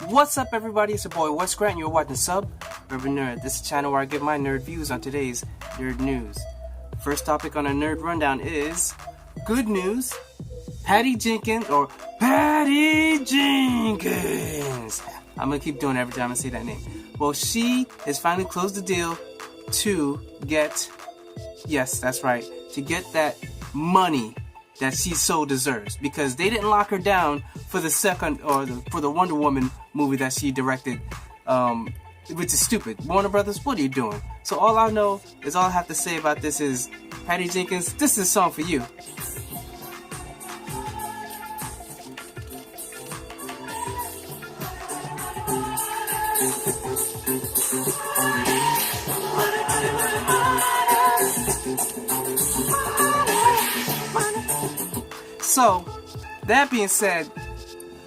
What's up, everybody? It's your boy Wes Grant. You're watching Sub Urban Nerd. This is a channel where I give my nerd views on today's nerd news. First topic on our nerd rundown is good news. Patty Jenkins. I'm gonna keep doing it every time I say that name. Well, she has finally closed the deal to get, yes, that's right, to get that money that she so deserves, because they didn't lock her down for the second for the Wonder Woman movie that she directed, which is stupid. Warner Brothers, what are you doing? So all I know is, all I have to say about this is, Patty Jenkins, this is a song for you. So, that being said,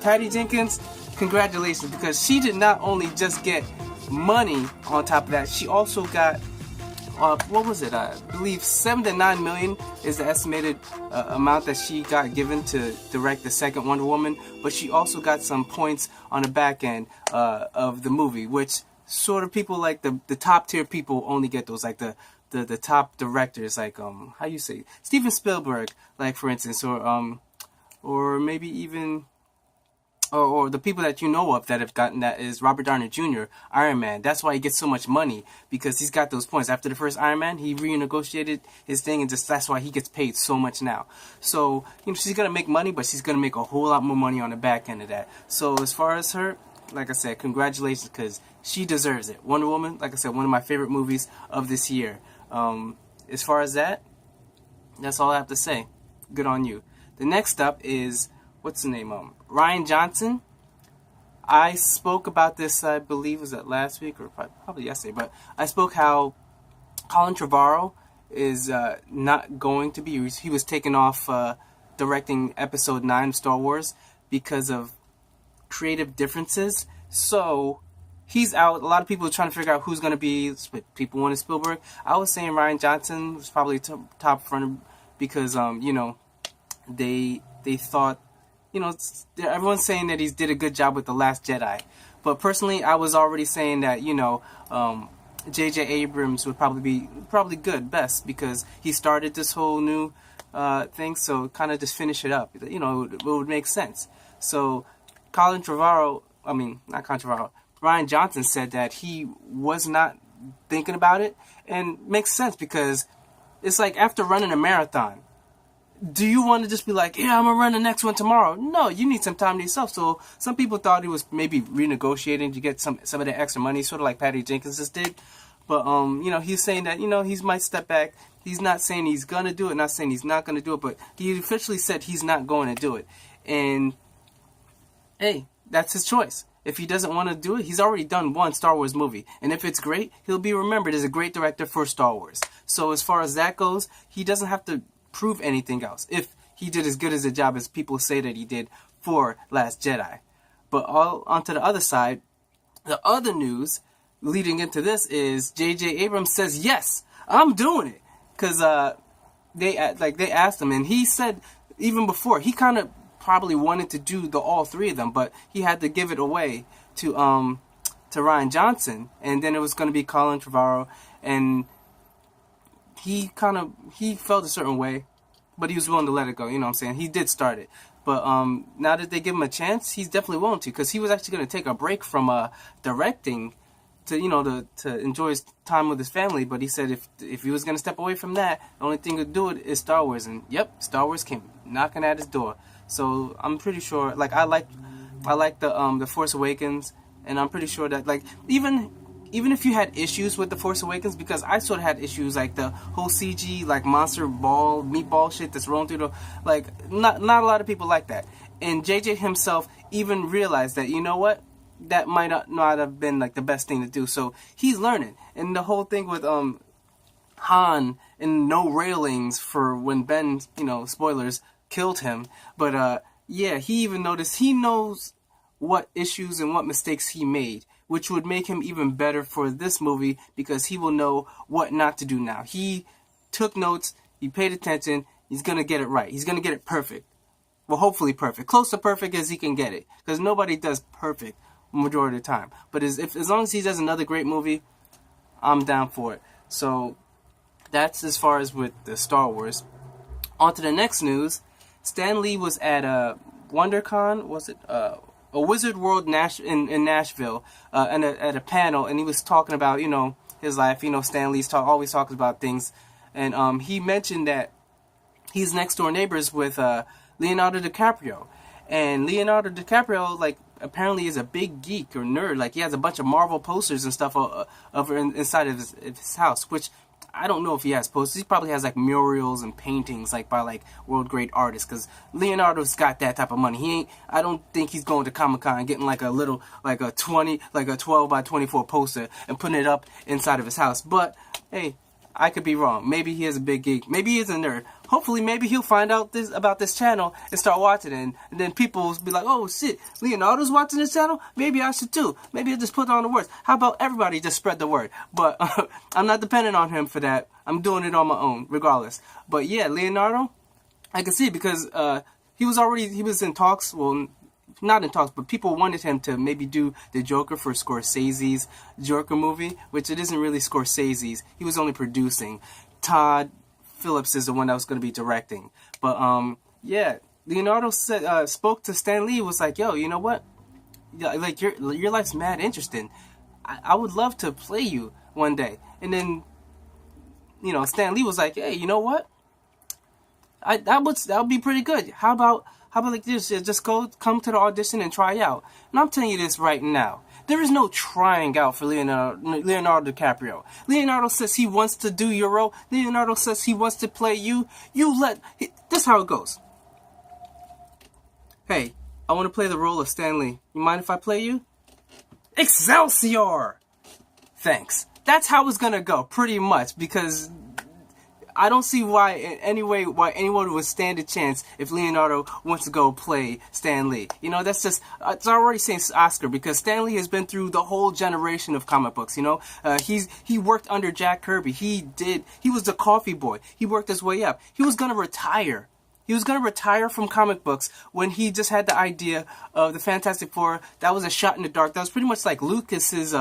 Patty Jenkins, congratulations, because she did not only just get money on top of that, she also got, what was it? I believe $7 to $9 million is the estimated amount that she got given to direct the second Wonder Woman, but she also got some points on the back end of the movie, which sort of people like the top tier people only get those, like the top directors, like how you say, Steven Spielberg, like, for instance, or maybe even or the people that you know of that have gotten that is Robert Downey Jr., Iron Man. That's why he gets so much money, because he's got those points. After the first Iron Man, he renegotiated his thing, and that's why he gets paid so much now. So, she's gonna make money, but she's gonna make a whole lot more money on the back end of that. So as far as her, like I said, congratulations, because she deserves it. Wonder Woman, like I said, one of my favorite movies of this year. As far as that, that's all I have to say. Good on you. The next up is, what's the name? Rian Johnson. I spoke about this, I believe, was that last week or probably yesterday, but I spoke how Colin Trevorrow is not going to be. He was taken off directing Episode 9 of Star Wars because of creative differences. So he's out. A lot of people are trying to figure out who's going to be. People wanted Spielberg. I was saying Rian Johnson was probably top front, because they thought, everyone's saying that he did a good job with The Last Jedi. But personally, I was already saying that, J.J. Abrams would probably be best, because he started this whole new thing, so kind of just finish it up. It would make sense. So Rian Johnson said that he was not thinking about it, and makes sense, because it's like after running a marathon, do you want to just be like, yeah, I'm going to run the next one tomorrow? No, you need some time to yourself. So some people thought he was maybe renegotiating to get some of the extra money, sort of like Patty Jenkins just did. But, he's saying that, he might step back. He's not saying he's going to do it, not saying he's not going to do it, but he officially said he's not going to do it. And, hey, that's his choice. If he doesn't want to do it, he's already done one Star Wars movie. And if it's great, he'll be remembered as a great director for Star Wars. So as far as that goes, he doesn't have to prove anything else if he did as good as a job as people say that he did for Last Jedi. But all onto the other side, the other news leading into this is J.J. Abrams says, yes, I'm doing it. Because they asked him, and he said even before, he kind of probably wanted to do all three of them, but he had to give it away to Rian Johnson, and then it was going to be Colin Trevorrow, and he felt a certain way, but he was willing to let it go. You know what I'm saying? He did start it. But now that they give him a chance, he's definitely willing to, because he was actually going to take a break from directing to enjoy his time with his family. But he said if he was going to step away from that, the only thing to do it is Star Wars. And yep, Star Wars came knocking at his door. So I'm pretty sure, like, I like the Force Awakens, and I'm pretty sure that, like, even if you had issues with The Force Awakens, because I sort of had issues, like the whole CG, like, monster ball, meatball shit that's rolling through not a lot of people like that. And JJ himself even realized that, you know what, that might not have been, like, the best thing to do. So he's learning. And the whole thing with Han and no railings for when Ben, spoilers, killed him. But yeah, he even noticed, he knows what issues and what mistakes he made, which would make him even better for this movie, because he will know what not to do now. He took notes, he paid attention, he's going to get it right. He's going to get it perfect. Well, hopefully perfect. Close to perfect as he can get it, because nobody does perfect majority of the time. But as long as he does another great movie, I'm down for it. So that's as far as with the Star Wars. On to the next news. Stan Lee was at WonderCon, was it? A Wizard World in Nashville, and at a panel, and he was talking about, his life. Stan Lee's always talks about things, and he mentioned that he's next door neighbors with Leonardo DiCaprio, and Leonardo DiCaprio, like, apparently is a big geek or nerd. Like, he has a bunch of Marvel posters and stuff over inside of his house, which I don't know if he has posters. He probably has like murals and paintings like by like world great artists, because Leonardo's got that type of money. I don't think he's going to Comic-Con and getting like a 12 by 24 poster and putting it up inside of his house. But hey, I could be wrong. Maybe he is a big geek. Maybe he is a nerd. Hopefully, maybe he'll find out about this channel and start watching it. And then people will be like, oh shit, Leonardo's watching this channel? Maybe I should too. Maybe I'll just put on the words. How about everybody just spread the word? But I'm not dependent on him for that. I'm doing it on my own, regardless. But yeah, Leonardo, I can see, because he was in talks, well, not in talks, but people wanted him to maybe do the Joker for Scorsese's Joker movie, which it isn't really Scorsese's. He was only producing. Todd Phillips is the one that was going to be directing. But yeah, Leonardo spoke to Stan Lee. Was like, yo, you know what? Yeah, like your life's mad interesting. I would love to play you one day. And then, Stan Lee was like, hey, you know what? That would be pretty good. How about like this? Just come to the audition and try out. And I'm telling you this right now. There is no trying out for Leonardo DiCaprio. Leonardo says he wants to do your role. Leonardo says he wants to play you. This is how it goes. Hey, I want to play the role of Stan Lee. You mind if I play you? Excelsior! Thanks. That's how it's gonna go, pretty much, because I don't see why anyone would stand a chance if Leonardo wants to go play Stan Lee. That's just, it's already saying Oscar, because Stan Lee has been through the whole generation of comic books, he worked under Jack Kirby. He was the coffee boy. He worked his way up. He was going to retire. He was going to retire from comic books when he just had the idea of the Fantastic Four. That was a shot in the dark. That was pretty much like Lucas's,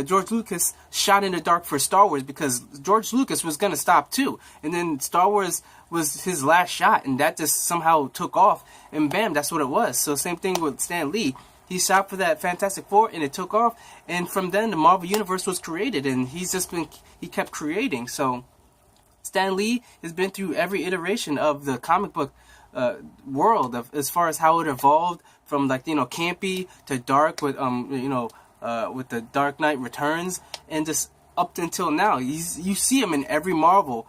George Lucas shot in the dark for Star Wars, because George Lucas was going to stop too. And then Star Wars was his last shot, and that just somehow took off. And bam, that's what it was. So same thing with Stan Lee. He shot for that Fantastic Four, and it took off. And from then, the Marvel Universe was created, and he kept creating. So Stan Lee has been through every iteration of the comic book world, as far as how it evolved from campy to dark with with the Dark Knight Returns, and just up until now. You see him in every Marvel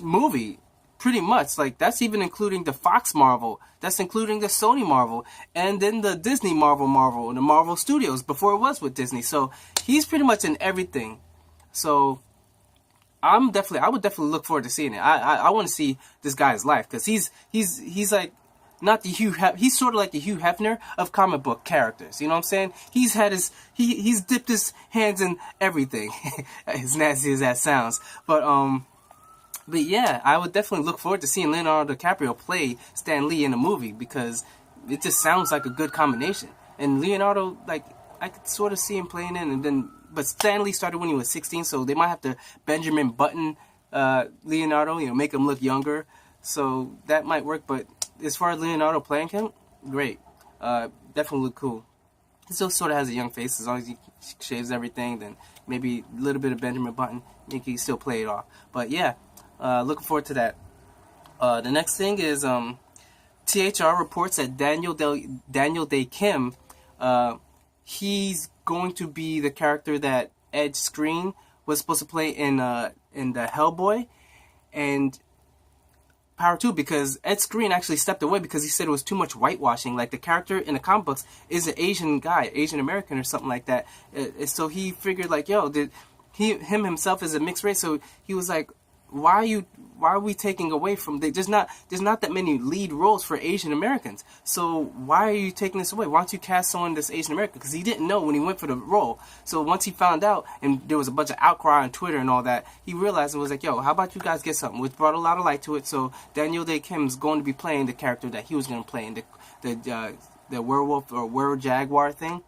movie, pretty much. Like, that's even including the Fox Marvel, that's including the Sony Marvel, and then the Disney Marvel, and the Marvel Studios before it was with Disney. So he's pretty much in everything. So I would definitely look forward to seeing it. I want to see this guy's life, because he's like, not the he's sort of like the Hugh Hefner of comic book characters. You know what I'm saying? He's dipped his hands in everything, as nasty as that sounds. But yeah, I would definitely look forward to seeing Leonardo DiCaprio play Stan Lee in a movie, because it just sounds like a good combination. And Leonardo, like, I could sort of see him playing it, but Stan Lee started when he was 16, so they might have to Benjamin Button Leonardo, make him look younger. So that might work, but as far as Leonardo playing him, great. Definitely look cool. He still sort of has a young face. As long as he shaves everything, then maybe a little bit of Benjamin Button, he can still play it off. But yeah, looking forward to that. The next thing is THR reports that Daniel Day Kim, he's going to be the character that Ed Skrein was supposed to play in the Hellboy, and power too, because Ed Skrein actually stepped away because he said it was too much whitewashing. Like, the character in the comic books is an Asian guy, Asian American or something like that. So he figured, like, yo, him himself is a mixed race. So he was like, why are we taking away from there's not that many lead roles for Asian Americans, so why are you taking this away? Why don't you cast someone that's Asian American? Because he didn't know when he went for the role. So once he found out, and there was a bunch of outcry on Twitter and all that, he realized and was like, yo, how about you guys get something? Which brought a lot of light to it. So Daniel Day Kim's going to be playing the character that he was going to play in the werewolf or were jaguar thing.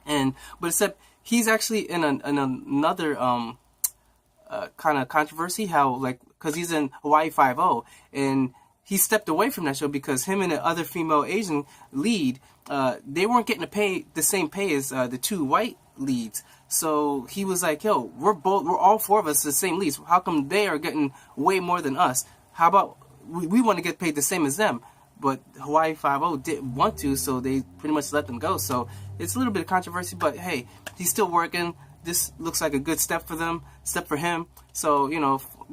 But except he's actually in another kind of controversy, how, like, because he's in Hawaii Five-0, and he stepped away from that show because him and the other female Asian lead, they weren't getting the same pay as the two white leads. So he was like, yo, we're all four of us the same leads. How come they are getting way more than us? How about we want to get paid the same as them? But Hawaii Five-0 didn't want to, so they pretty much let them go. So it's a little bit of controversy, but hey, he's still working. This looks like a good step for him. So,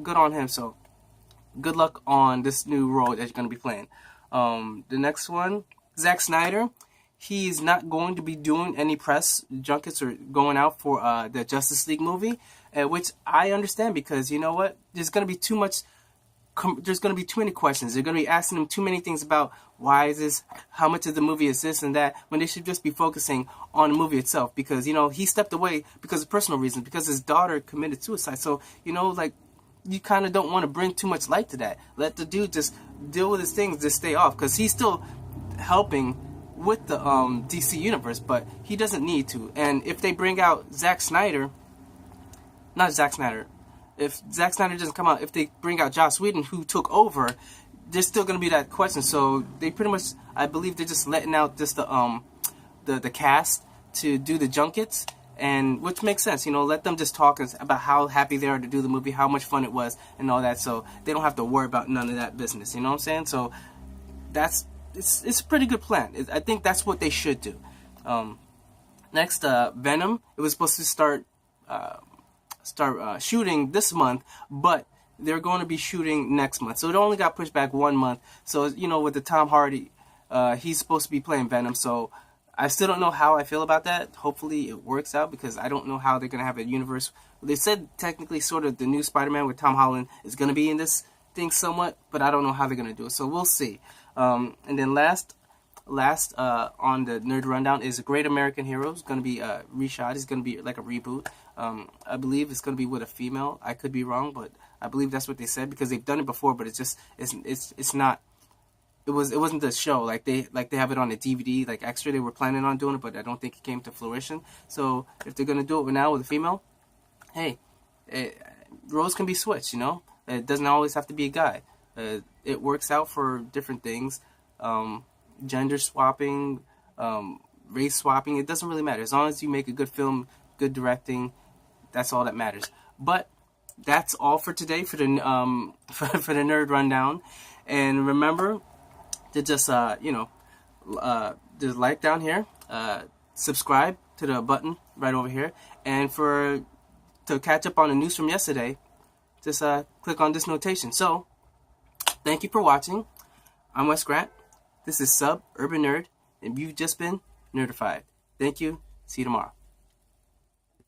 good on him. So good luck on this new role that you're going to be playing. The next one, Zack Snyder. He's not going to be doing any press junkets or going out for the Justice League movie, which I understand, because you know what? There's going to be too many questions. They're going to be asking him too many things about why is this, how much of the movie is this and that, when they should just be focusing on the movie itself. Because, he stepped away because of personal reasons, because his daughter committed suicide. So, you kind of don't want to bring too much light to that. Let the dude just deal with his things, just stay off, because he's still helping with the DC universe, but he doesn't need to. And if they bring out if Zack Snyder doesn't come out, if they bring out Joss Whedon, who took over, there's still going to be that question. So they pretty much, I believe, they're just letting out just the cast to do the junkets, and which makes sense. Let them just talk about how happy they are to do the movie, how much fun it was, and all that. So they don't have to worry about none of that business. You know what I'm saying? So it's a pretty good plan. I think that's what they should do. Next, Venom. It was supposed to start shooting this month, but they're going to be shooting next month. So it only got pushed back 1 month. So, with the Tom Hardy, he's supposed to be playing Venom. So I still don't know how I feel about that. Hopefully it works out, because I don't know how they're going to have a universe. They said technically sort of the new Spider-Man with Tom Holland is going to be in this thing somewhat, but I don't know how they're going to do it. So we'll see. And then last on the Nerd Rundown is Great American Hero. It's going to be reshot. It's going to be like a reboot. I believe it's going to be with a female. I could be wrong, but I believe that's what they said, because they've done it before, but it's not. It wasn't the show like they have it on a DVD like extra. They were planning on doing it, but I don't think it came to fruition. So if they're going to do it now with a female, hey, roles can be switched. It doesn't always have to be a guy. It works out for different things. Gender swapping, race swapping, it doesn't really matter. As long as you make a good film, good directing, that's all that matters. But that's all for today for the for the Nerd Rundown. And remember to just just like down here, subscribe to the button right over here, and to catch up on the news from yesterday, just click on this notation. So thank you for watching. I'm Wes Grant. This is Urban Nerd, and you've just been nerdified. Thank you. See you tomorrow.